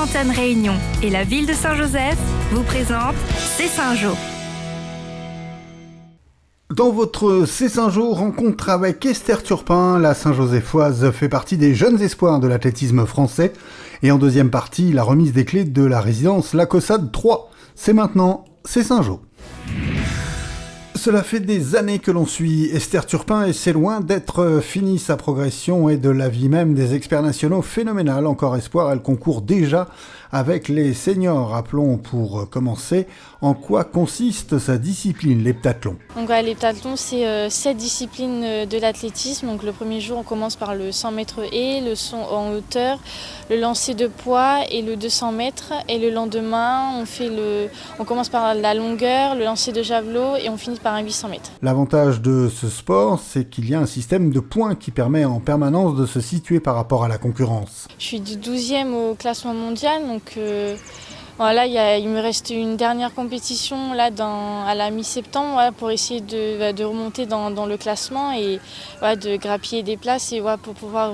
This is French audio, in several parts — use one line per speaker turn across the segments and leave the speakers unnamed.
Antenne Réunion et la ville de Saint-Joseph vous présentent C'est Saint-Jo.
Dans votre C'est Saint-Jo, rencontre avec Esther Turpin, la Saint-Joséphoise fait partie des jeunes espoirs de l'athlétisme français. Et en deuxième partie, la remise des clés de la résidence La Caussade 3. C'est maintenant, C'est Saint-Jo. Cela fait des années que l'on suit Esther Turpin et c'est loin d'être fini sa progression et de l'avis même des experts nationaux phénoménal. Encore espoir, elle concourt déjà avec les seniors. Rappelons pour commencer en quoi consiste sa discipline, l'heptathlon.
Donc l'heptathlon, c'est 7 disciplines de l'athlétisme. Donc le premier jour, on commence par le 100 mètres haies, le saut en hauteur, le lancer de poids et le 200 mètres. Et le lendemain, on commence par la longueur, le lancer de javelot et on finit par un 800 mètres. L'avantage
de ce sport, c'est qu'il y a un système de points qui permet en permanence de se situer par rapport à la concurrence.
Je suis du 12e au classement mondial, donc voilà, il me reste une dernière compétition là, à la mi-septembre pour essayer de remonter dans le classement et de grappiller des places et pour pouvoir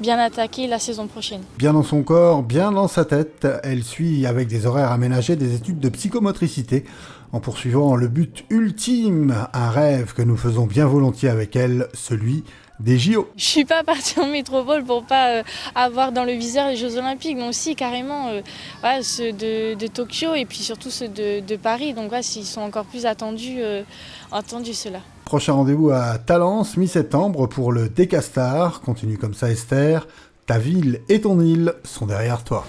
bien attaquer la saison prochaine.
Bien dans son corps, bien dans sa tête, elle suit avec des horaires aménagés des études de psychomotricité en poursuivant le but ultime, un rêve que nous faisons bien volontiers avec elle, celui des JO.
Je suis pas partie en métropole pour pas avoir dans le viseur les Jeux Olympiques, mais aussi carrément ceux de Tokyo et puis surtout ceux de Paris. Donc s'ils sont encore plus attendus ceux-là.
Prochain rendez-vous à Talence, mi-septembre pour le Decastar. Continue comme ça Esther, ta ville et ton île sont derrière toi.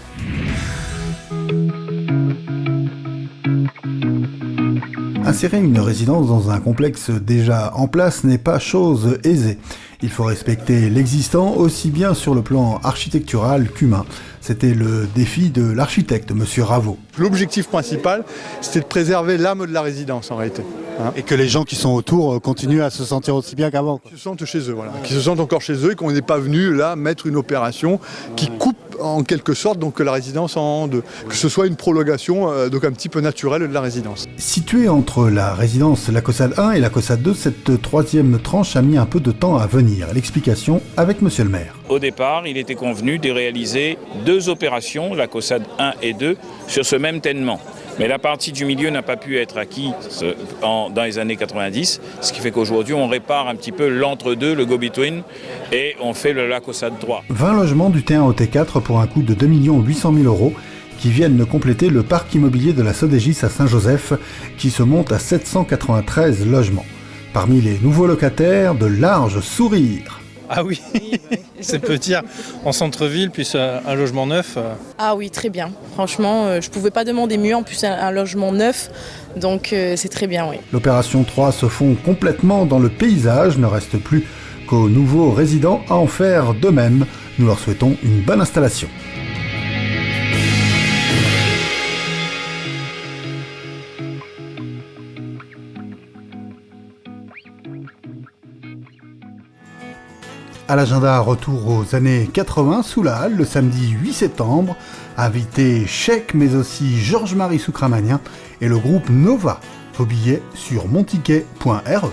Insérer une résidence dans un complexe déjà en place n'est pas chose aisée. Il faut respecter l'existant aussi bien sur le plan architectural qu'humain. C'était le défi de l'architecte, Monsieur Raveau.
L'objectif principal, c'était de préserver l'âme de la résidence en réalité.
Et que les gens qui sont autour continuent à se sentir aussi bien qu'avant.
Qu'ils se sentent chez eux, qu'ils se sentent encore chez eux et qu'on n'est pas venu là mettre une opération qui coupe en quelque sorte donc la résidence en deux. Que ce soit une prolongation donc un petit peu naturelle de la résidence.
Située entre la résidence La Caussade 1 et La Caussade 2, cette troisième tranche a mis un peu de temps à venir. L'explication avec Monsieur le maire.
Au départ, il était convenu de réaliser 2 opérations, La Caussade 1 et 2, sur ce même ténement. Mais la partie du milieu n'a pas pu être acquise dans les années 90, ce qui fait qu'aujourd'hui on répare un petit peu l'entre-deux, le go-between, et on fait le La Caussade 3.
20 logements du T1 au T4 pour un coût de 2 800 000 € qui viennent compléter le parc immobilier de la Sodégis à Saint-Joseph qui se monte à 793 logements. Parmi les nouveaux locataires, de larges sourires.
Ah oui, c'est petit, en centre-ville, puis un logement neuf.
Ah oui, très bien. Franchement, je ne pouvais pas demander mieux, en plus un logement neuf, donc c'est très bien, oui.
L'opération 3 se fond complètement dans le paysage, ne reste plus qu'aux nouveaux résidents à en faire de même. Nous leur souhaitons une bonne installation. À l'agenda, retour aux années 80 sous la Halle, le samedi 8 septembre. Invité Chèque, mais aussi Georges-Marie Soukramanien et le groupe Nova. Vos billets sur monticket.re.